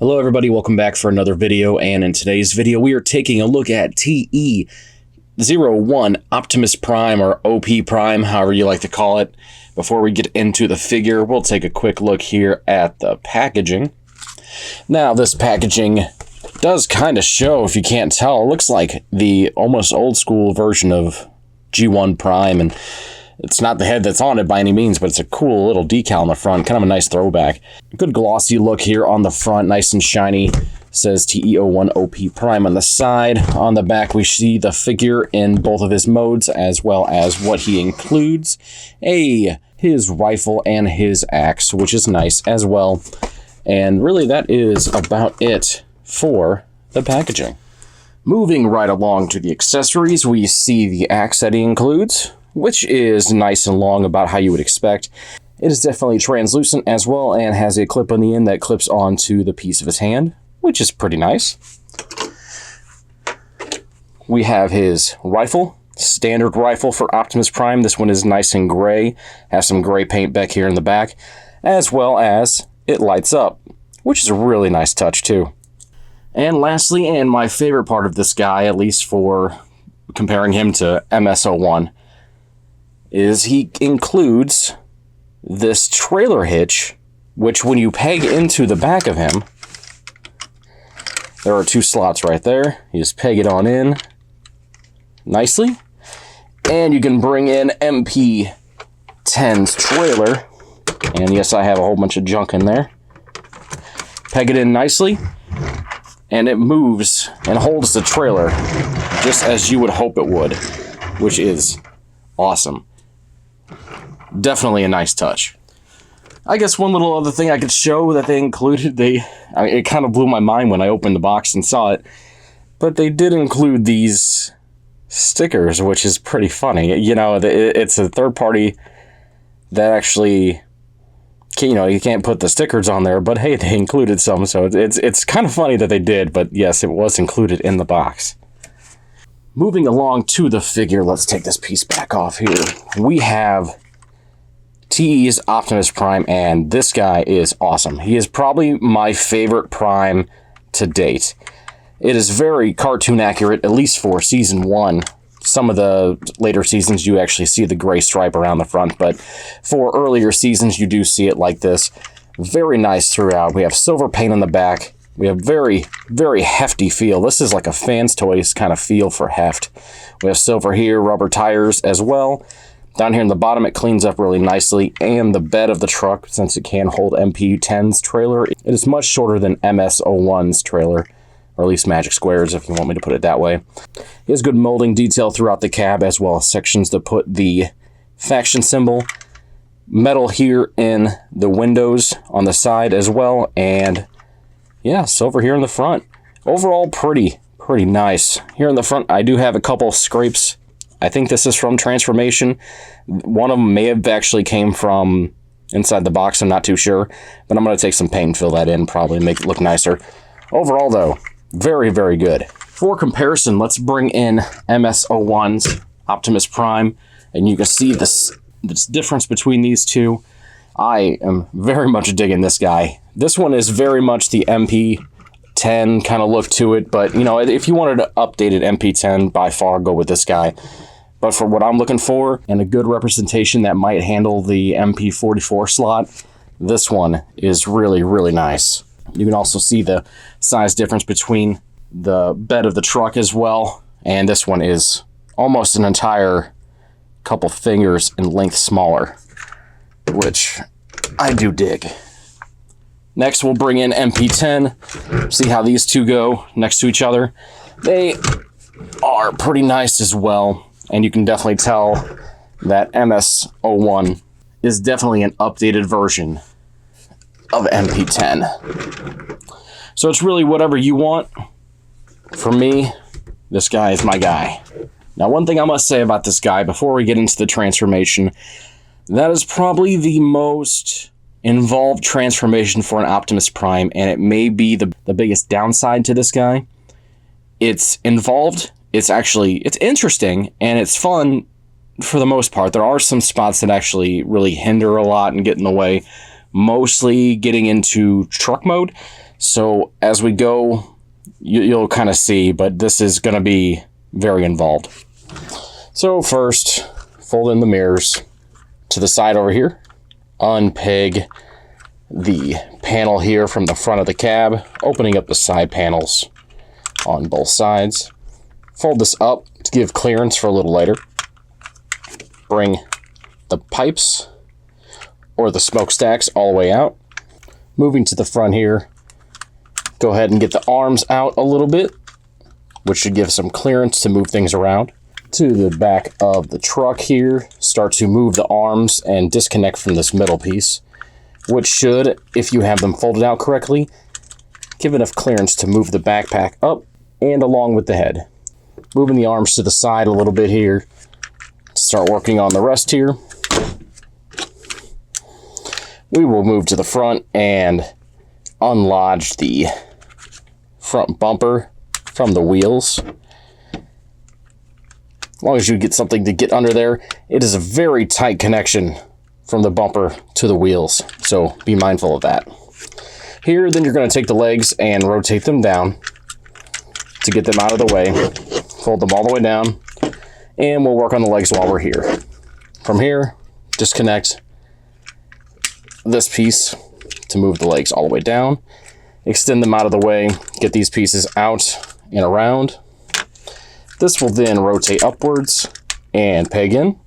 Hello everybody, welcome back for another video, and in today's video we are taking a look at TE-01 Optimus Prime, or OP Prime, however you like to call it. Before we get into the figure, we'll take a quick look here at the packaging. Now this packaging does kind of show, if you can't tell, it looks like the almost old school version of G1 Prime, and it's not the head that's on it by any means, but it's a cool little decal on the front, kind of a nice throwback. Good glossy look here on the front, nice and shiny. Says TE-01 OP Prime on the side. On the back we see the figure in both of his modes, as well as what he includes. His rifle and his axe, which is nice as well. And really that is about it for the packaging. Moving right along to the accessories, we see the axe that he includes, which is nice and long, about how you would expect. It is definitely translucent as well, and has a clip on the end that clips onto the piece of his hand, which is pretty nice. We have his rifle, standard rifle for Optimus Prime. This one is nice and gray, has some gray paint back here in the back, as well as it lights up, which is a really nice touch too. And lastly, and my favorite part of this guy, at least for comparing him to MS-01, is he includes this trailer hitch, which when you peg into the back of him, there are two slots right there. You just peg it on in nicely, and you can bring in MP10's trailer, and yes, I have a whole bunch of junk in there. Peg it in nicely, and it moves and holds the trailer just as you would hope it would, which is awesome. Definitely a nice touch. I guess one little other thing I could show that they included, it kind of blew my mind when I opened the box and saw it, but they did include these stickers, which is pretty funny. You know, it's a third party that actually, you know, you can't put the stickers on there, but hey, they included some, so it's kind of funny that they did, but yes, it was included in the box. Moving along to the figure, let's take this piece back off here. We have TE's Optimus Prime, and this guy is awesome. He is probably my favorite Prime to date. It is very cartoon accurate, at least for Season 1. Some of the later seasons you actually see the gray stripe around the front, but for earlier seasons you do see it like this. Very nice throughout. We have silver paint on the back. We have very, very hefty feel. This is like a Fans Toys kind of feel for heft. We have silver here, rubber tires as well. Down here in the bottom, it cleans up really nicely, and the bed of the truck, since it can hold MP10's trailer, it is much shorter than MS-01's trailer, or at least Magic Squares, if you want me to put it that way. He has good molding detail throughout the cab, as well as sections to put the faction symbol. Metal here in the windows on the side as well, and yeah, silver here in the front. Overall, pretty nice. Here in the front, I do have a couple scrapes. I think this is from Transformation. One of them may have actually came from inside the box, I'm not too sure, but I'm going to take some paint and fill that in, probably make it look nicer. Overall, though, very, very good. For comparison, let's bring in MS-01's Optimus Prime, and you can see this difference between these two. I am very much digging this guy. This one is very much the MP10 kind of look to it, but you know, if you wanted an updated MP10, by far go with this guy. But for what I'm looking for, and a good representation that might handle the MP44 slot, this one is really, really nice. You can also see the size difference between the bed of the truck as well, and this one is almost an entire couple fingers in length smaller, which I do dig. Next, we'll bring in MP10, see how these two go next to each other. They are pretty nice as well, and you can definitely tell that MS-01 is definitely an updated version of MP10. So it's really whatever you want. For me, this guy is my guy. Now, one thing I must say about this guy before we get into the transformation, that is probably the most involved transformation for an Optimus Prime, and it may be the biggest downside to this guy. It's involved, it's interesting, and it's fun for the most part. There are some spots that actually really hinder a lot and get in the way, mostly getting into truck mode. So as we go, you'll kind of see, but this is going to be very involved. So first, fold in the mirrors to the side over here. Unpeg the panel here from the front of the cab, opening up the side panels on both sides. Fold this up to give clearance for a little later. Bring the pipes or the smokestacks all the way out. Moving to the front here, go ahead and get the arms out a little bit, which should give some clearance to move things around. To the back of the truck here, start to move the arms and disconnect from this middle piece, which should, if you have them folded out correctly, give enough clearance to move the backpack up and along with the head. Moving the arms to the side a little bit here, start working on the rest here. We will move to the front and unlodge the front bumper from the wheels. As long as you get something to get under there, it is a very tight connection from the bumper to the wheels, so be mindful of that. Here, then you're going to take the legs and rotate them down to get them out of the way. Fold them all the way down, and we'll work on the legs while we're here. From here, disconnect this piece to move the legs all the way down. Extend them out of the way, get these pieces out and around. This will then rotate upwards and peg in.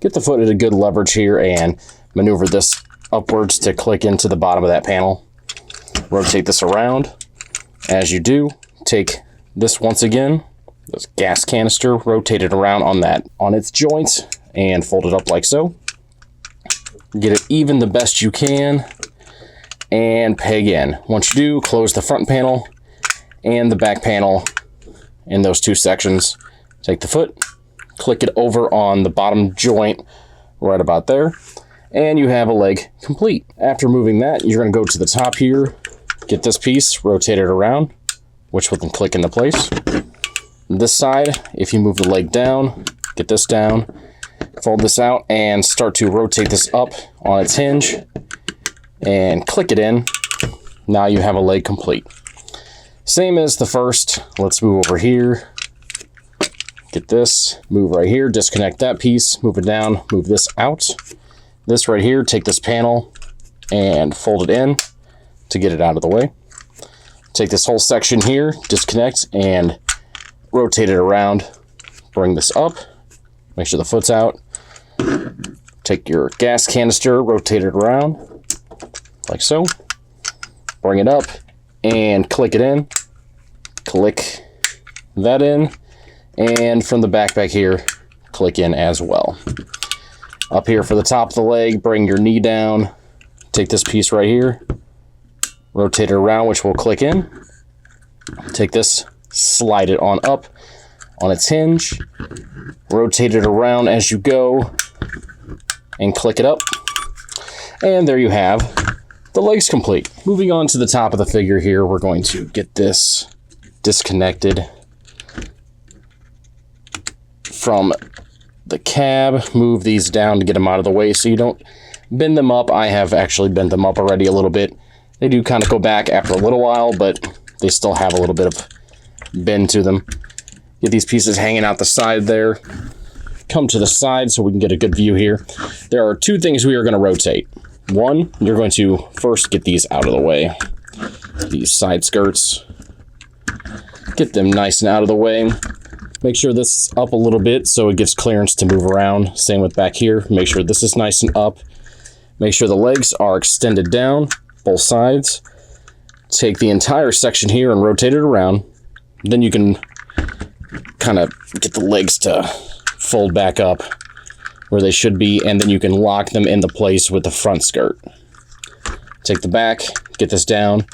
Get the foot at a good leverage here and maneuver this upwards to click into the bottom of that panel. Rotate this around. As you do, take this once again, this gas canister, rotate it around on its joints and fold it up like so. Get it even the best you can and peg in. Once you do, close the front panel and the back panel in those two sections. Take the foot, click it over on the bottom joint right about there, and you have a leg complete. After moving that, you're going to go to the top here, get this piece, rotate it around, which will then click into place. This side, if you move the leg down, get this down, fold this out, and start to rotate this up on its hinge, and click it in. Now you have a leg complete. Same as the first. Let's move over here. Get this, move right here, disconnect that piece, move it down, move this out. This right here, take this panel and fold it in to get it out of the way. Take this whole section here, disconnect and rotate it around. Bring this up, make sure the foot's out. Take your gas canister, rotate it around like so. Bring it up and click it in. Click that in. And from the back here, click in as well. Up here for the top of the leg, bring your knee down. Take this piece right here. Rotate it around, which will click in. Take this, slide it on up on its hinge. Rotate it around as you go. And click it up. And there you have the legs complete. Moving on to the top of the figure here, we're going to get this disconnected from the cab. Move these down to get them out of the way so you don't bend them up. I have actually bent them up already a little bit. They do kind of go back after a little while, but they still have a little bit of bend to them. Get these pieces hanging out the side there. Come to the side so we can get a good view here. There are two things we are going to rotate. One, you're going to first get these out of the way. These side skirts. Get them nice and out of the way. Make sure this is up a little bit so it gives clearance to move around. Same with back here. Make sure this is nice and up. Make sure the legs are extended down, both sides. Take the entire section here and rotate it around. Then you can kind of get the legs to fold back up where they should be, and then you can lock them into place with the front skirt. Take the back, get this down.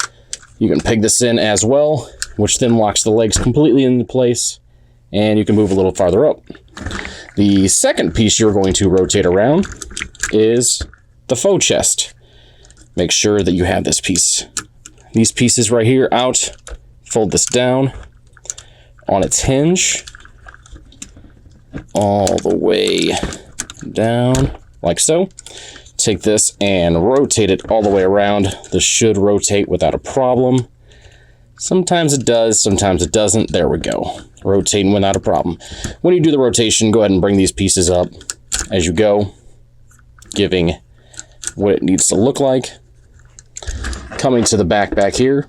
You can peg this in as well, which then locks the legs completely into place, and you can move a little farther up. The second piece you're going to rotate around is the faux chest. Make sure that you have this piece. These pieces right here out. Fold this down on its hinge all the way down like so. take this and rotate it all the way around. This should rotate without a problem. Sometimes it does, sometimes it doesn't. There we go. Rotating without a problem. When you do the rotation, go ahead and bring these pieces up as you go, giving what it needs to look like. Coming to the back here,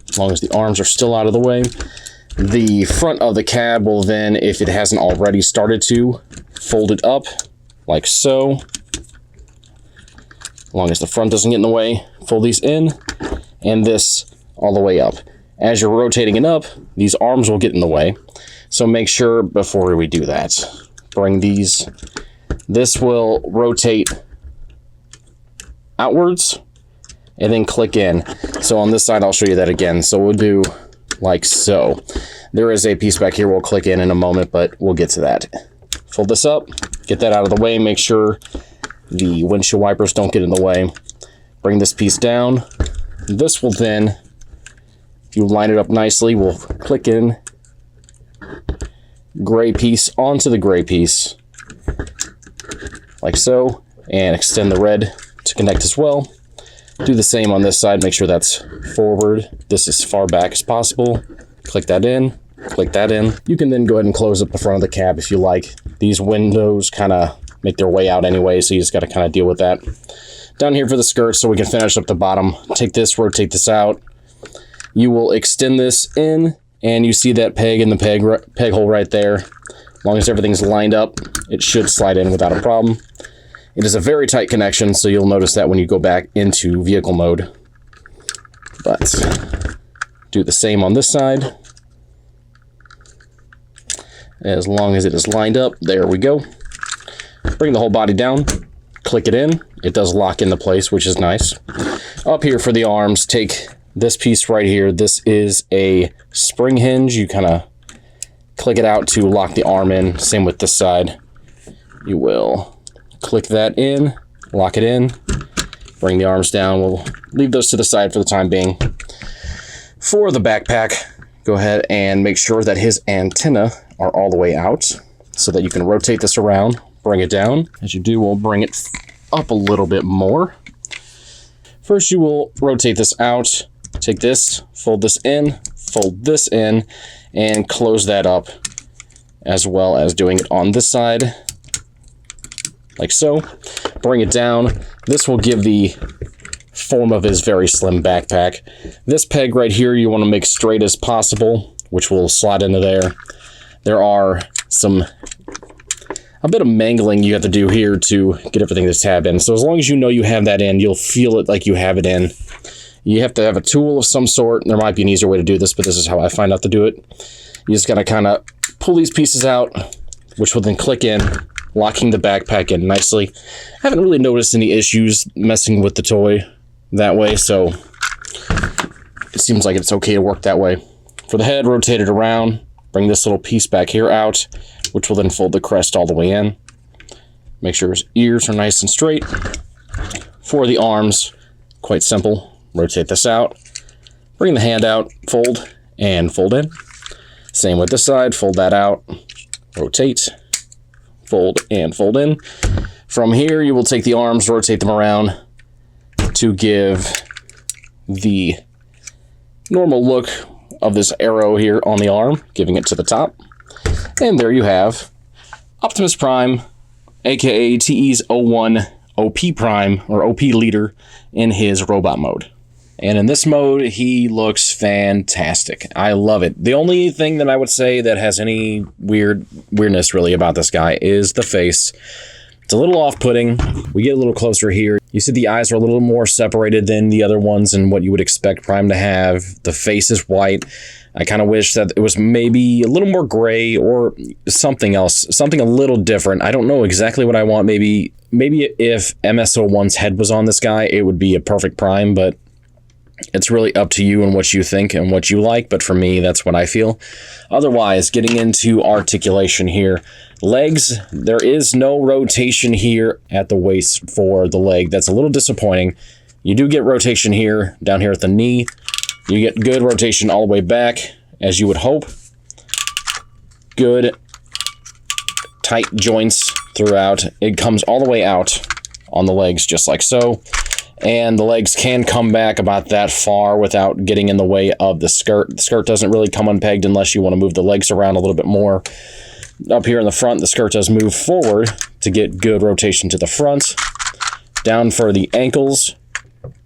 as long as the arms are still out of the way. The front of the cab will then, if it hasn't already started to, fold it up like so. As long as the front doesn't get in the way, fold these in, and this all the way up. As you're rotating it up, these arms will get in the way. So make sure before we do that, bring these. This will rotate outwards and then click in. So on this side, I'll show you that again. So we'll do like so. There is a piece back here we'll click in a moment, but we'll get to that. Fold this up, get that out of the way. Make sure the windshield wipers don't get in the way. Bring this piece down. This will then, if you line it up nicely, we'll click in gray piece onto the gray piece, like so, and extend the red to connect as well. Do the same on this side, make sure that's forward. This is as far back as possible. Click that in, click that in. You can then go ahead and close up the front of the cab if you like. These windows kind of make their way out anyway, so you just got to kind of deal with that. Down here for the skirt, so we can finish up the bottom. Take this, rotate this out. You will extend this in, and you see that peg in the peg hole right there. As long as everything's lined up, it should slide in without a problem. It is a very tight connection, so you'll notice that when you go back into vehicle mode. But do the same on this side. As long as it is lined up, there we go. Bring the whole body down, click it in. It does lock into place, which is nice. Up here for the arms, take this piece right here. This is a spring hinge. You kind of click it out to lock the arm in. Same with this side. You will click that in, lock it in, bring the arms down. We'll leave those to the side for the time being. For the backpack, go ahead and make sure that his antenna are all the way out so that you can rotate this around, bring it down. As you do, we'll bring it up a little bit more. First, you will rotate this out, take this, fold this in, and close that up, as well as doing it on this side, like so. Bring it down. This will give the form of his very slim backpack. This peg right here you want to make straight as possible, which will slide into there. There are a bit of mangling you have to do here to get everything to tab in. So as long as you know you have that in, you'll feel it like you have it in. You have to have a tool of some sort. There might be an easier way to do this, but this is how I find out to do it. You just gotta kind of pull these pieces out, which will then click in, locking the backpack in nicely. I haven't really noticed any issues messing with the toy that way, so it seems like it's okay to work that way. For the head, rotate it around, bring this little piece back here out, which will then fold the crest all the way in. Make sure his ears are nice and straight. For the arms, quite simple. Rotate this out, bring the hand out, fold, and fold in. Same with this side, fold that out, rotate, fold, and fold in. From here, you will take the arms, rotate them around to give the normal look of this arrow here on the arm, giving it to the top. And there you have Optimus Prime, aka TE-01 OP Prime, or OP Leader, in his robot mode. And in this mode, he looks fantastic. I love it. The only thing that I would say that has any weirdness really about this guy is the face. It's a little off-putting. We get a little closer here. You see the eyes are a little more separated than the other ones and what you would expect Prime to have. The face is white. I kind of wish that it was maybe a little more gray or something else, something a little different. I don't know exactly what I want. Maybe if MS-01's head was on this guy, it would be a perfect Prime, but it's really up to you and what you think and what you like, but for me, that's what I feel. Otherwise, getting into articulation here. Legs, there is no rotation here at the waist for the leg. That's a little disappointing. You do get rotation here, down here at the knee. You get good rotation all the way back, as you would hope. Good tight joints throughout. It comes all the way out on the legs, just like so. And the legs can come back about that far without getting in the way of the skirt. The skirt doesn't really come unpegged unless you want to move the legs around a little bit more. Up here in the front, the skirt does move forward to get good rotation to the front. Down for the ankles,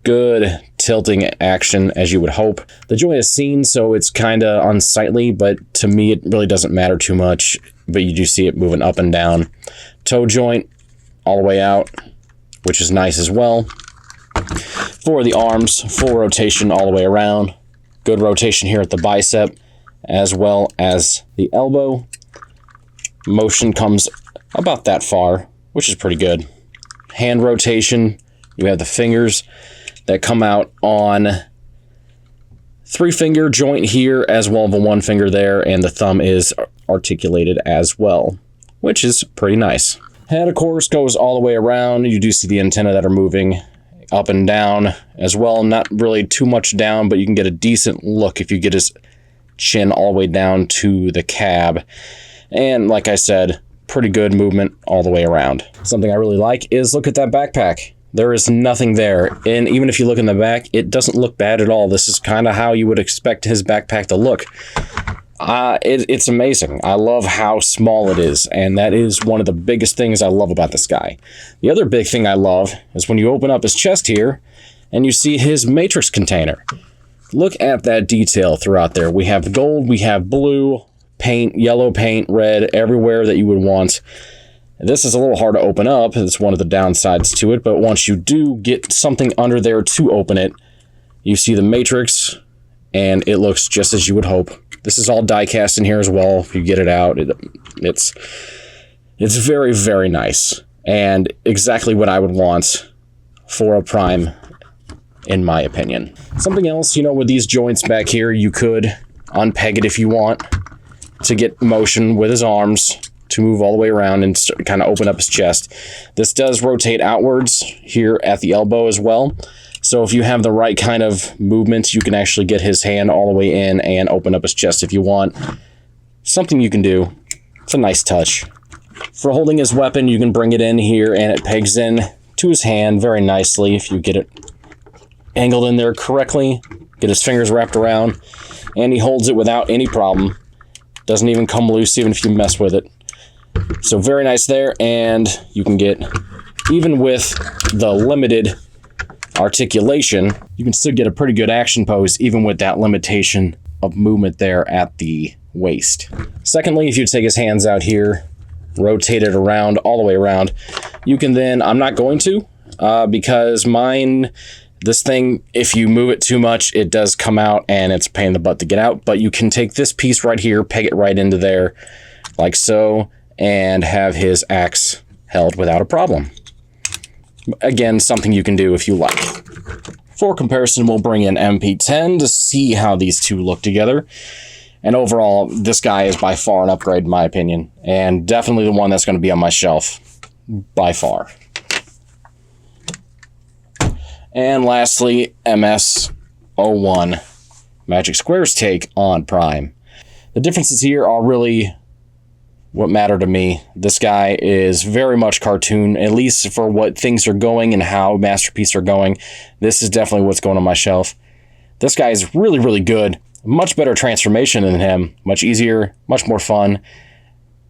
good tilting action as you would hope. The joint is seen, so it's kind of unsightly, but to me it really doesn't matter too much, but you do see it moving up and down. Toe joint all the way out, which is nice as well. For the arms, full rotation all the way around. Good rotation here at the bicep as well as the elbow. Motion comes about that far, which is pretty good. Hand rotation, you have the fingers that come out on 3-finger joint here as well as a 1-finger there, and the thumb is articulated as well, which is pretty nice. Head, of course, goes all the way around. You do see the antennae that are moving up and down as well. Not really too much down, but you can get a decent look if you get his chin all the way down to the cab. And like I said, pretty good movement all the way around. Something I really like is look at that backpack. There is nothing there. And even if you look in the back, it doesn't look bad at all. This is kind of how you would expect his backpack to look. It's amazing. I love how small it is, and that is one of the biggest things I love about this guy. The other big thing I love is when you open up his chest here and you see his matrix container. Look at that detail throughout there. We have gold, we have blue paint, yellow paint, red, everywhere that you would want. This is a little hard to open up. It's one of the downsides to it, but once you do get something under there to open it, you see the matrix, and it looks just as you would hope. This is all die cast in here as well. If you get it out, it's very, very nice, and exactly what I would want for a Prime, in my opinion. Something else, you know, with these joints back here, you could unpeg it if you want to get motion with his arms to move all the way around and kind of open up his chest. This does rotate outwards here at the elbow as well. So if you have the right kind of movement, you can actually get his hand all the way in and open up his chest if you want. Something you can do. It's a nice touch. For holding his weapon, you can bring it in here and it pegs in to his hand very nicely if you get it angled in there correctly. Get his fingers wrapped around, and he holds it without any problem. Doesn't even come loose even if you mess with it. So very nice there, and you can get, even with the limited articulation, you can still get a pretty good action pose even with that limitation of movement there at the waist. Secondly, if you take his hands out here, rotate it around all the way around, you can then, I'm not going to, because mine, this thing, if you move it too much, it does come out and it's a pain in the butt to get out, but you can take this piece right here, peg it right into there like so, and have his axe held without a problem. Again, something you can do if you like. For comparison, we'll bring in MP10 to see how these two look together. And overall, this guy is by far an upgrade in my opinion, and definitely the one that's going to be on my shelf, by far. And lastly, MS-01, Magic Square's take on Prime. The differences here are really what matter to me. This guy is very much cartoon, at least for what things are going and how Masterpiece are going. This is definitely what's going on my shelf. This guy is really, really good. Much better transformation than him. Much easier, much more fun.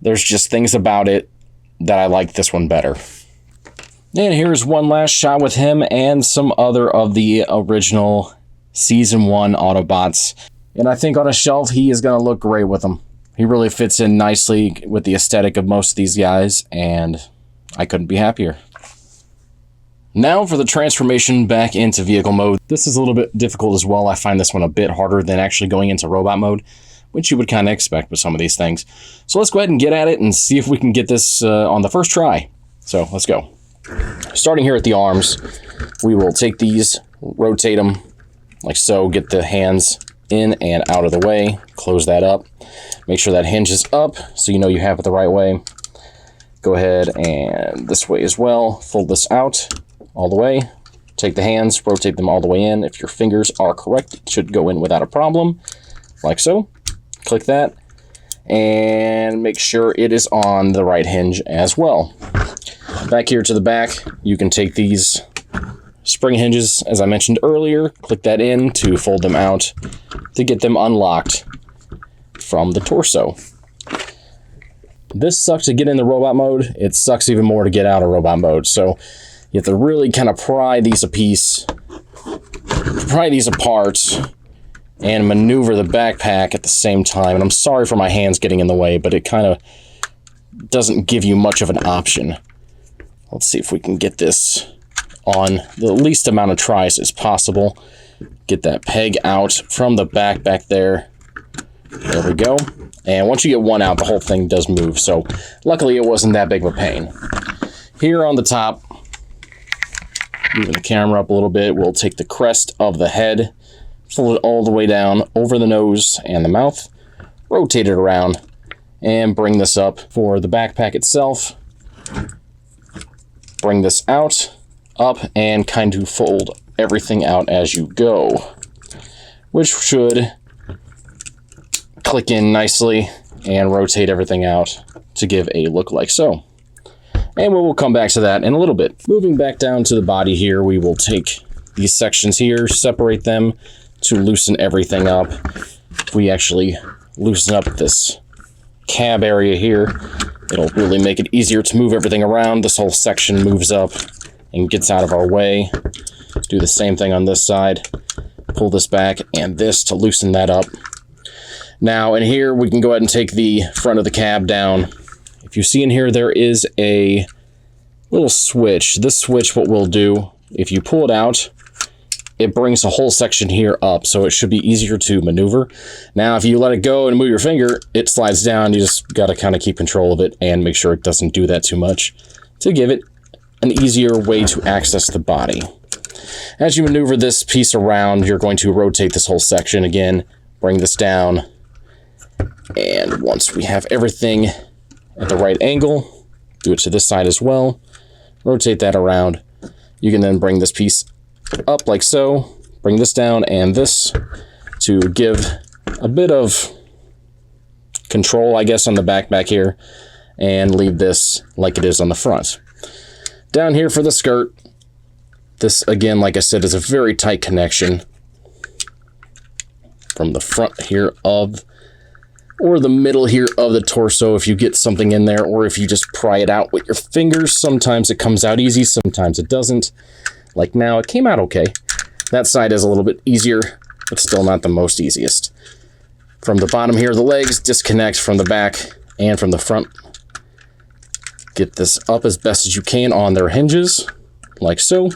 There's just things about it that I like this one better. And here's one last shot with him and some other of the original Season 1 Autobots. And I think on a shelf, he is going to look great with them. He really fits in nicely with the aesthetic of most of these guys, and I couldn't be happier. Now for the transformation back into vehicle mode. This is a little bit difficult as well. I find this one a bit harder than actually going into robot mode, which you would kind of expect with some of these things. So let's go ahead and get at it and see if we can get this on the first try. So let's go. Starting here at the arms, we will take these, rotate them like so, get the hands in and out of the way, close that up, make sure that hinge is up so you know you have it the right way. Go ahead and this way as well, fold this out all the way, take the hands, rotate them all the way in. If your fingers are correct, it should go in without a problem, like so. Click that and make sure it is on the right hinge as well. Back here to the back, you can take these spring hinges, as I mentioned earlier, click that in to fold them out to get them unlocked from the torso. This sucks to get in the robot mode. It sucks even more to get out of robot mode. So you have to really kind of pry these apart and maneuver the backpack at the same time. And I'm sorry for my hands getting in the way, but it kind of doesn't give you much of an option. Let's see if we can get this on the least amount of tries as possible. Get that peg out from the back there. There we go. And once you get one out, the whole thing does move. So luckily it wasn't that big of a pain. Here on the top, moving the camera up a little bit, we'll take the crest of the head, fold it all the way down over the nose and the mouth, rotate it around, and bring this up for the backpack itself. Bring this out, up, and kind of fold everything out as you go, which should click in nicely and rotate everything out to give a look like so. And we will come back to that in a little bit. Moving back down to the body here, we will take these sections here, separate them to loosen everything up. If we actually loosen up this cab area here, it'll really make it easier to move everything around. This whole section moves up and gets out of our way. Do the same thing on this side. Pull this back and this to loosen that up. Now in here, we can go ahead and take the front of the cab down. If you see in here, there is a little switch. This switch, what we'll do, if you pull it out, it brings the whole section here up, so it should be easier to maneuver. Now, if you let it go and move your finger, it slides down. You just got to kind of keep control of it and make sure it doesn't do that too much to give it an easier way to access the body. As you maneuver this piece around, you're going to rotate this whole section again, bring this down, and once we have everything at the right angle, do it to this side as well, rotate that around. You can then bring this piece up like so, bring this down and this to give a bit of control, I guess, on the back here, and leave this like it is on the front. Down here for the skirt, this again, like I said, is a very tight connection from the front here of, or the middle here of the torso if you get something in there, or if you just pry it out with your fingers. Sometimes it comes out easy, sometimes it doesn't. Like now, it came out okay. That side is a little bit easier, but still not the most easiest. From the bottom here, the legs disconnect from the back and from the front. Get this up as best as you can on their hinges, like so.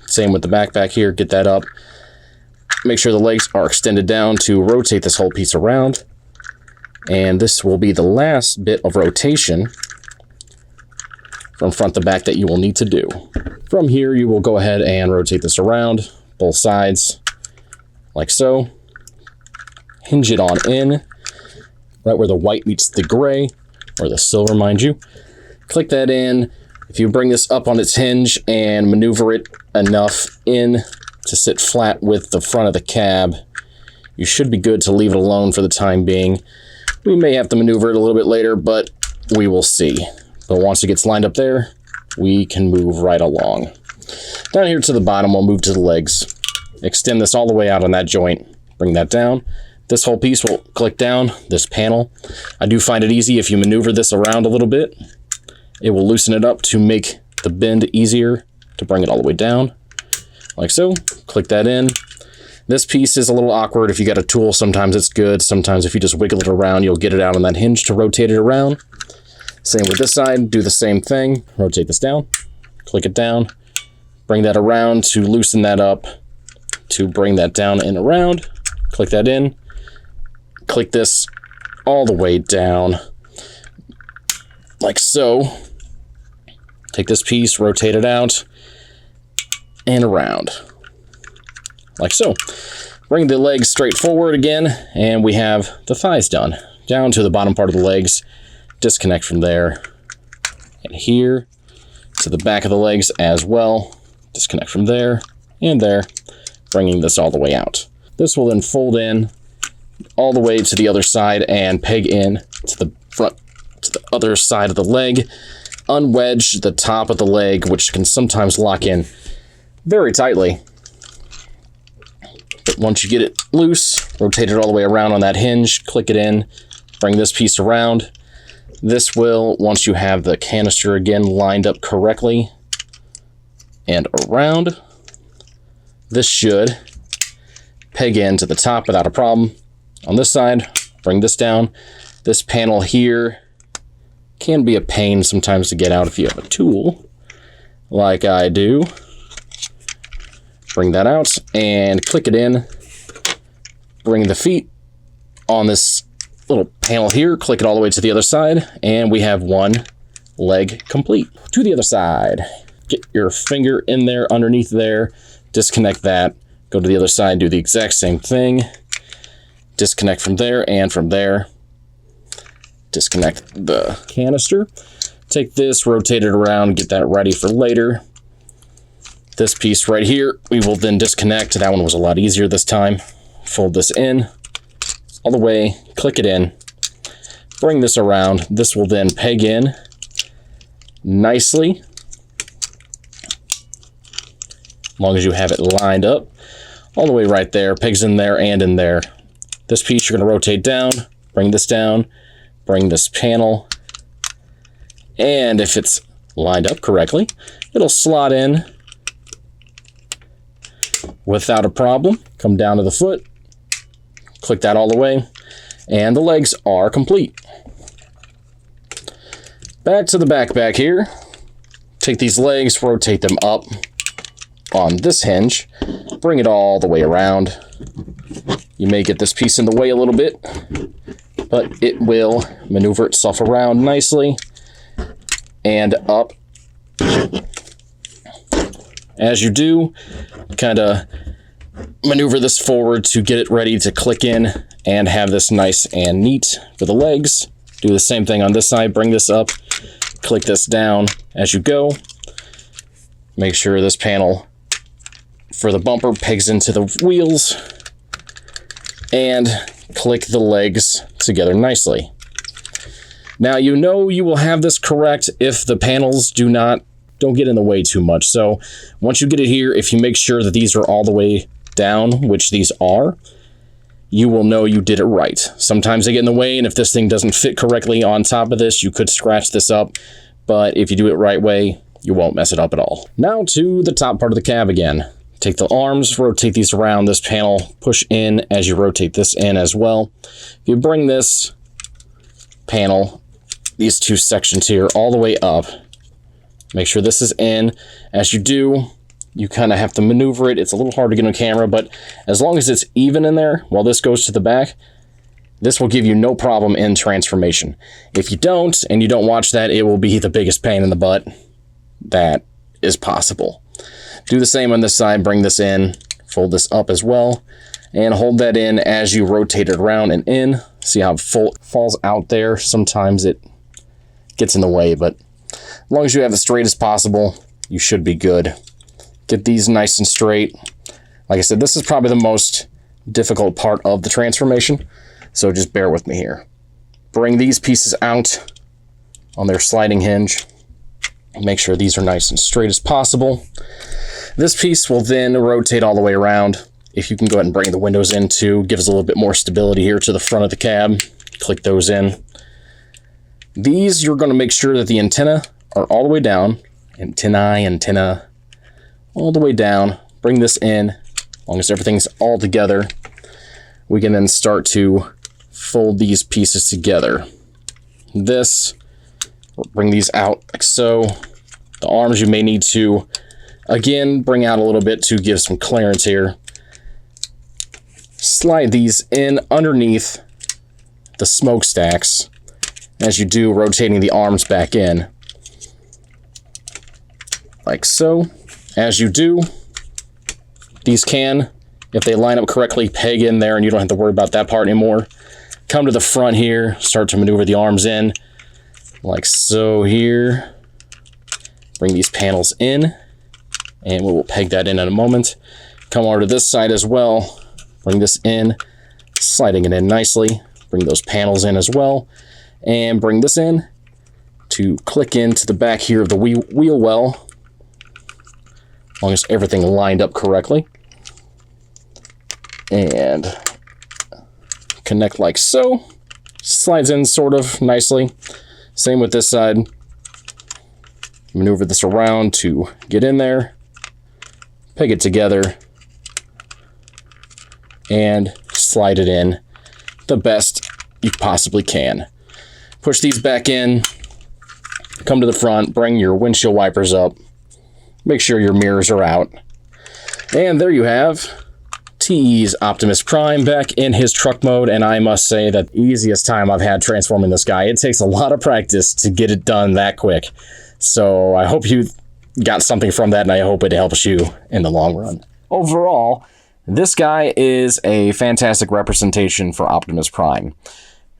Same with the back here, get that up. Make sure the legs are extended down to rotate this whole piece around. And this will be the last bit of rotation from front to back that you will need to do. From here, you will go ahead and rotate this around, both sides, like so. Hinge it on in, right where the white meets the gray, or the silver, mind you. Click that in. If you bring this up on its hinge and maneuver it enough in to sit flat with the front of the cab, you should be good to leave it alone for the time being. We may have to maneuver it a little bit later, but we will see. But once it gets lined up there, we can move right along. Down here to the bottom, we'll move to the legs. Extend this all the way out on that joint. Bring that down. This whole piece will click down, this panel. I do find it easy if you maneuver this around a little bit. It will loosen it up to make the bend easier to bring it all the way down. Like so. Click that in. This piece is a little awkward. If you got a tool, sometimes it's good. Sometimes if you just wiggle it around, you'll get it out on that hinge to rotate it around. Same with this side, do the same thing. Rotate this down, click it down, bring that around to loosen that up, to bring that down and around. Click that in, click this all the way down, like so. Take this piece, rotate it out, and around, like so. Bring the legs straight forward again, and we have the thighs done. Down to the bottom part of the legs, disconnect from there, and here to the back of the legs as well. Disconnect from there and there, bringing this all the way out. This will then fold in all the way to the other side and peg in to the front, to the other side of the leg, unwedge the top of the leg, which can sometimes lock in very tightly. But once you get it loose, rotate it all the way around on that hinge, click it in, bring this piece around. This will, once you have the canister again lined up correctly and around, this should peg into the top without a problem. On this side, bring this down. This panel here can be a pain sometimes to get out if you have a tool, like I do. Bring that out and click it in. Bring the feet on this little panel here, click it all the way to the other side, and we have one leg complete. To the other side, get your finger in there, underneath there, disconnect that, go to the other side, do the exact same thing, disconnect from there and from there, disconnect the canister, take this, rotate it around, get that ready for later. This piece right here, we will then disconnect. That one was a lot easier this time. Fold this in all the way, click it in, bring this around. This will then peg in nicely, as long as you have it lined up all the way right there, pegs in there and in there. This piece you're going to rotate down, bring this down, bring this panel, and if it's lined up correctly, it'll slot in without a problem. Come down to the foot, click that all the way, and the legs are complete. Back to the back here. Take these legs, rotate them up on this hinge, bring it all the way around. You may get this piece in the way a little bit, but it will maneuver itself around nicely and up. As you do, kind of maneuver this forward to get it ready to click in and have this nice and neat for the legs. Do the same thing on this side, bring this up, click this down as you go. Make sure this panel for the bumper pegs into the wheels and click the legs together nicely. Now you know you will have this correct if the panels don't get in the way too much. So once you get it here, if you make sure that these are all the way down, which these are, you will know you did it right. Sometimes they get in the way, and if this thing doesn't fit correctly on top of this, you could scratch this up, but if you do it right way, you won't mess it up at all. Now to the top part of the cab again. Take the arms, rotate these around this panel, push in as you rotate this in as well. If you bring this panel, these two sections here, all the way up, make sure this is in. As you do, you kind of have to maneuver it. It's a little hard to get on camera, but as long as it's even in there while this goes to the back, this will give you no problem in transformation. If you don't, and you don't watch that, it will be the biggest pain in the butt that is possible. Do the same on this side, bring this in, fold this up as well, and hold that in as you rotate it around and in. See how it falls out there? Sometimes it gets in the way, but as long as you have it straight as possible, you should be good. Get these nice and straight. Like I said, this is probably the most difficult part of the transformation, so just bear with me here. Bring these pieces out on their sliding hinge. Make sure these are nice and straight as possible. This piece will then rotate all the way around. If you can go ahead and bring the windows in too, gives a little bit more stability here to the front of the cab. Click those in. These, you're going to make sure that the antenna are all the way down. Antenna, all the way down. Bring this in. As long as everything's all together, we can then start to fold these pieces together. This, bring these out like so. The arms you may need to, again, bring out a little bit to give some clearance here. Slide these in underneath the smokestacks. As you do, rotating the arms back in. Like so. As you do, these can, if they line up correctly, peg in there and you don't have to worry about that part anymore. Come to the front here, start to maneuver the arms in. Like so here. Bring these panels in, and we will peg that in a moment. Come over to this side as well. Bring this in, sliding it in nicely. Bring those panels in as well, and bring this in to click into the back here of the wheel well, as long as everything lined up correctly. And connect like so. Slides in sort of nicely. Same with this side. Maneuver this around to get in there. Peg it together. And slide it in the best you possibly can. Push these back in. Come to the front. Bring your windshield wipers up. Make sure your mirrors are out. And there you have TE's Optimus Prime back in his truck mode, and I must say that the easiest time I've had transforming this guy. It takes a lot of practice to get it done that quick. So I hope you got something from that, and I hope it helps you in the long run. Overall, this guy is a fantastic representation for Optimus Prime.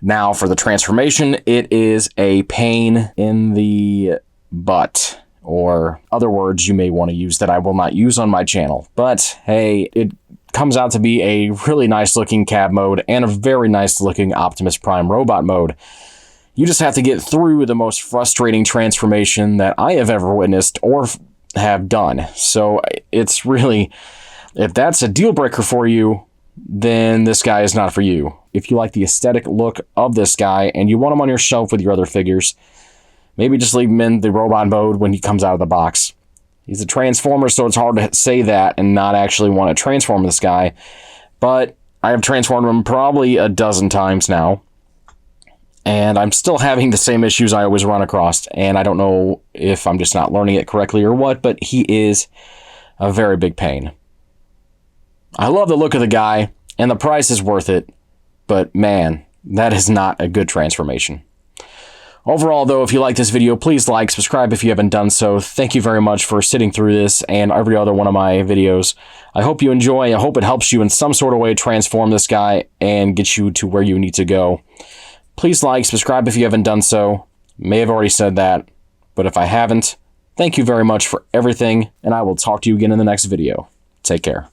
Now, for the transformation, it is a pain in the butt, or other words you may want to use that I will not use on my channel. But hey, it comes out to be a really nice looking cab mode and a very nice looking Optimus Prime robot mode. You just have to get through the most frustrating transformation that I have ever witnessed or have done. So it's really, if that's a deal breaker for you, then this guy is not for you. If you like the aesthetic look of this guy and you want him on your shelf with your other figures, maybe just leave him in the robot mode when he comes out of the box. He's a transformer, so it's hard to say that and not actually want to transform this guy. But I have transformed him probably a dozen times now. And I'm still having the same issues I always run across. And I don't know if I'm just not learning it correctly or what, but he is a very big pain. I love the look of the guy, and the price is worth it. But man, that is not a good transformation. Overall, though, if you like this video, please like, subscribe if you haven't done so. Thank you very much for sitting through this and every other one of my videos. I hope you enjoy. I hope it helps you in some sort of way transform this guy and get you to where you need to go. Please like, subscribe if you haven't done so. May have already said that, but if I haven't, thank you very much for everything, and I will talk to you again in the next video. Take care.